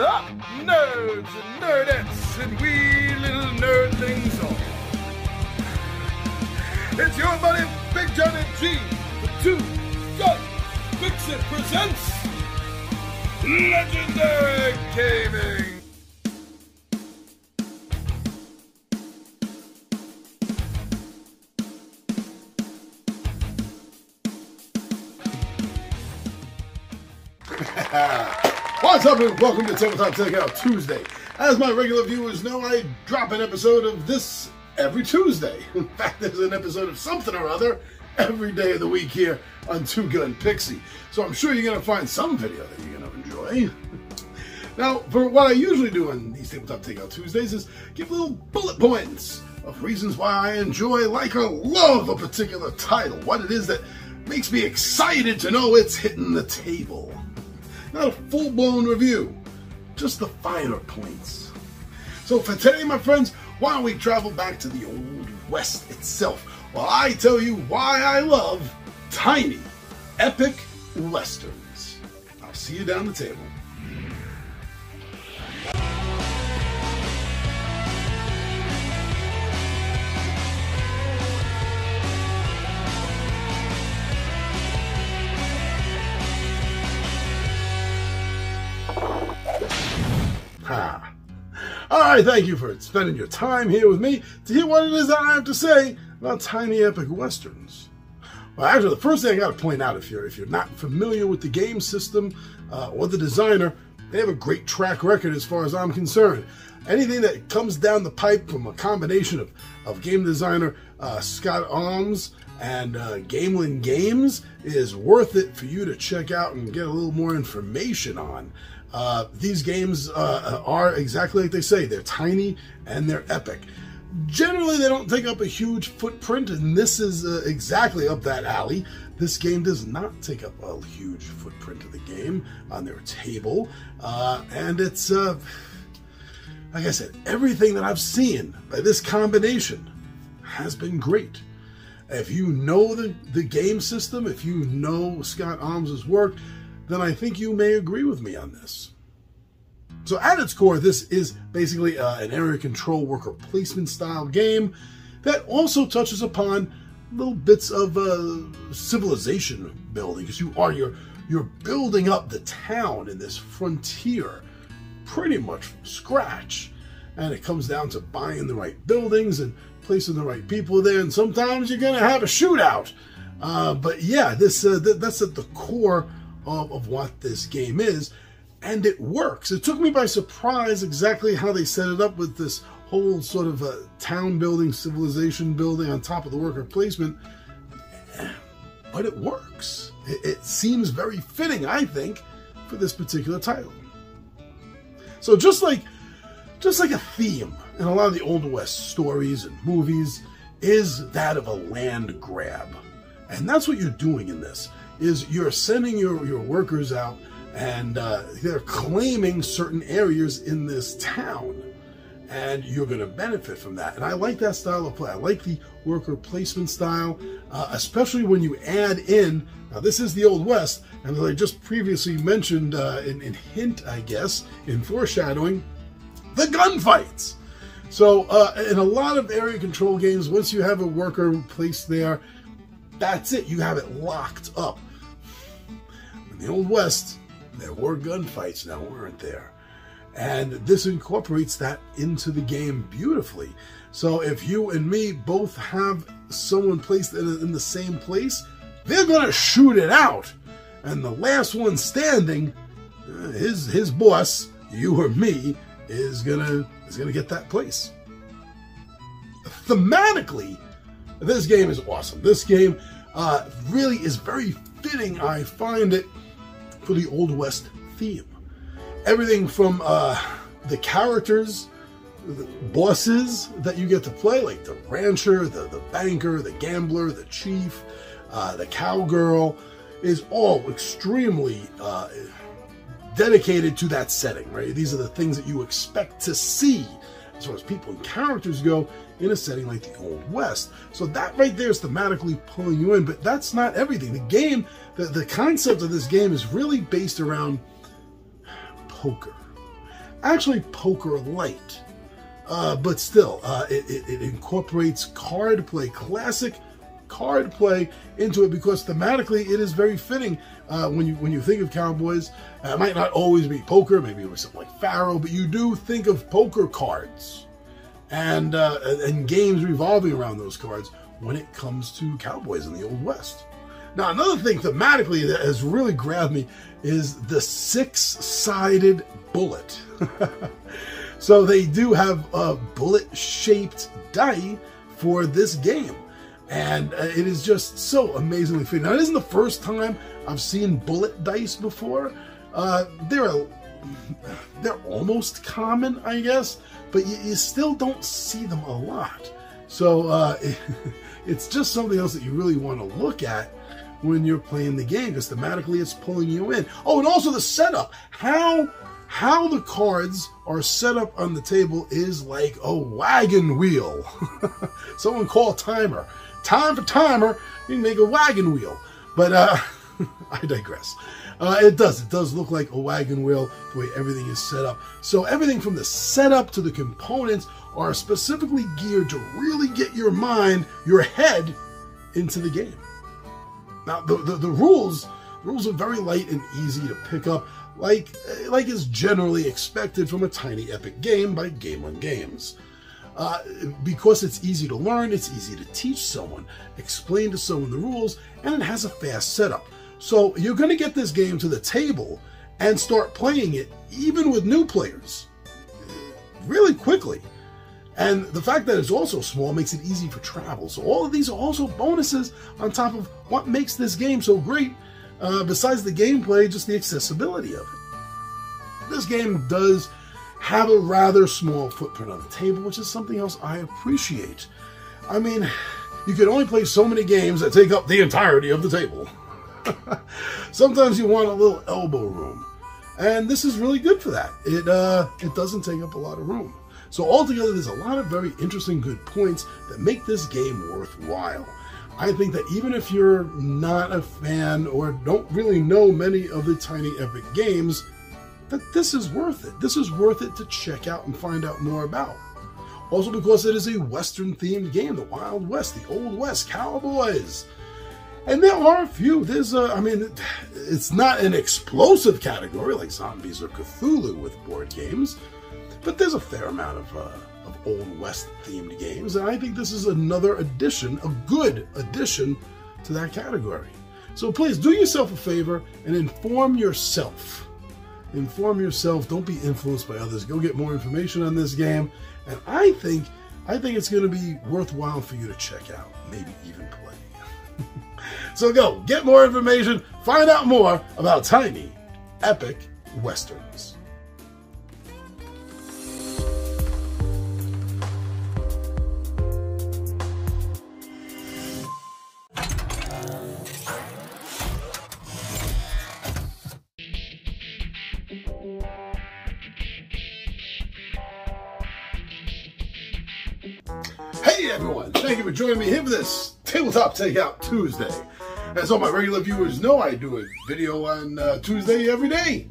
up, nerds and nerdettes, and we little nerdlings all? It's your buddy Big John and G, the Two Gun Fix-It presents Legendary Gaming. What's up, and welcome to Tabletop Takeout Tuesday. As my regular viewers know, I drop an episode of this every Tuesday. In fact, there's an episode of something or other every day of the week here on Two Gun Pixie. So I'm sure you're going to find some video that you're going to enjoy. Now, for what I usually do on these Tabletop Takeout Tuesdays is give little bullet points of reasons why I enjoy, like, or love a particular title. What it is that makes me excited to know it's hitting the table. Not a full-blown review, just the finer points. So for today, my friends, why don't we travel back to the Old West itself while I tell you why I love tiny, epic westerns. I'll see you down the table. Alright, thank you for spending your time here with me to hear what it is that I have to say about tiny epic westerns. Well, actually, the first thing I got to point out, if you're not familiar with the game system or the designer, they have a great track record as far as I'm concerned. Anything that comes down the pipe from a combination of game designer Scott Alms and Gamelyn Games is worth it for you to check out and get a little more information on. These games are exactly like they say. They're tiny and they're epic. Generally, they don't take up a huge footprint, and this is exactly up that alley. This game does not take up a huge footprint of the game on their table, and it's, like I said, everything that I've seen by this combination has been great. If you know the game system, if you know Scott Alms' work, then I think you may agree with me on this. So at its core, this is basically an area control worker placement style game that also touches upon little bits of civilization building, because you're building up the town in this frontier pretty much from scratch, and it comes down to buying the right buildings and placing the right people there, and sometimes you're gonna have a shootout. But yeah, that's at the core of what this game is, and it works. It took me by surprise exactly how they set it up with this whole sort of town building, civilization building on top of the worker placement, but it works. It seems very fitting, I think, for this particular title. So just like a theme in a lot of the Old West stories and movies is that of a land grab, and that's what you're doing in this. Is you're sending your workers out, and they're claiming certain areas in this town, and you're going to benefit from that. And I like that style of play. I like the worker placement style, especially when you add in, now this is the Old West, and as I just previously mentioned in hint, I guess, in foreshadowing, the gunfights. So in a lot of area control games, once you have a worker placed there, that's it. You have it locked up. In the Old West, there were gunfights now, weren't there? And this incorporates that into the game beautifully. So if you and me both have someone placed in the same place, they're going to shoot it out. And the last one standing, his boss, you or me, is gonna get that place. Thematically, this game is awesome. This game really is very fitting, I find it, for the Old West theme. Everything from the characters, the bosses that you get to play, like the rancher, the banker, the gambler, the chief, the cowgirl, is all extremely dedicated to that setting, right? These are the things that you expect to see as far as people and characters go in a setting like the Old West. So that right there is thematically pulling you in, but that's not everything. The game, the concept of this game is really based around poker. actually poker light. But still, it incorporates card play, classic card play into it, because thematically it is very fitting. When you think of cowboys, it might not always be poker, maybe it was something like Pharaoh, but you do think of poker cards and games revolving around those cards when it comes to cowboys in the Old West. Now, another thing thematically that has really grabbed me is the 6-sided bullet. So they do have a bullet-shaped die for this game. And it is just so amazingly fitting. Now, it isn't the first time I've seen bullet dice before. They're almost common, I guess, but you still don't see them a lot. So it's just something else that you really want to look at when you're playing the game, because thematically it's pulling you in. Oh, and also the setup. How the cards are set up on the table is like a wagon wheel. Someone call a timer. Time for timer, you can make a wagon wheel. But I digress. It does look like a wagon wheel, the way everything is set up. So everything from the setup to the components are specifically geared to really get your mind, your head, into the game. Now, the rules are very light and easy to pick up, like is generally expected from a tiny epic game by Gamelyn Games. Because it's easy to learn, it's easy to teach someone, explain to someone the rules, and it has a fast setup. So you're going to get this game to the table and start playing it, even with new players, really quickly. And the fact that it's also small makes it easy for travel. So all of these are also bonuses on top of what makes this game so great, besides the gameplay, just the accessibility of it. This game does have a rather small footprint on the table, which is something else I appreciate. I mean, you can only play so many games that take up the entirety of the table. Sometimes you want a little elbow room, and this is really good for that. It doesn't take up a lot of room. So altogether, there's a lot of very interesting good points that make this game worthwhile. I think that even if you're not a fan or don't really know many of the tiny epic games, that this is worth it. This is worth it to check out and find out more about. Also because it is a Western-themed game, the Wild West, the Old West, cowboys. And there are a few. I mean, it's not an explosive category like zombies or Cthulhu with board games, but there's a fair amount of Old West-themed games, and I think this is another addition, a good addition to that category. So please do yourself a favor and inform yourself. Inform yourself. Don't be influenced by others. Go get more information on this game, and I think it's going to be worthwhile for you to check out, maybe even play. So go get more information. Find out more about tiny epic westerns. Hey everyone, thank you for joining me here for this Tabletop Takeout Tuesday. As all my regular viewers know, I do a video on Tuesday every day.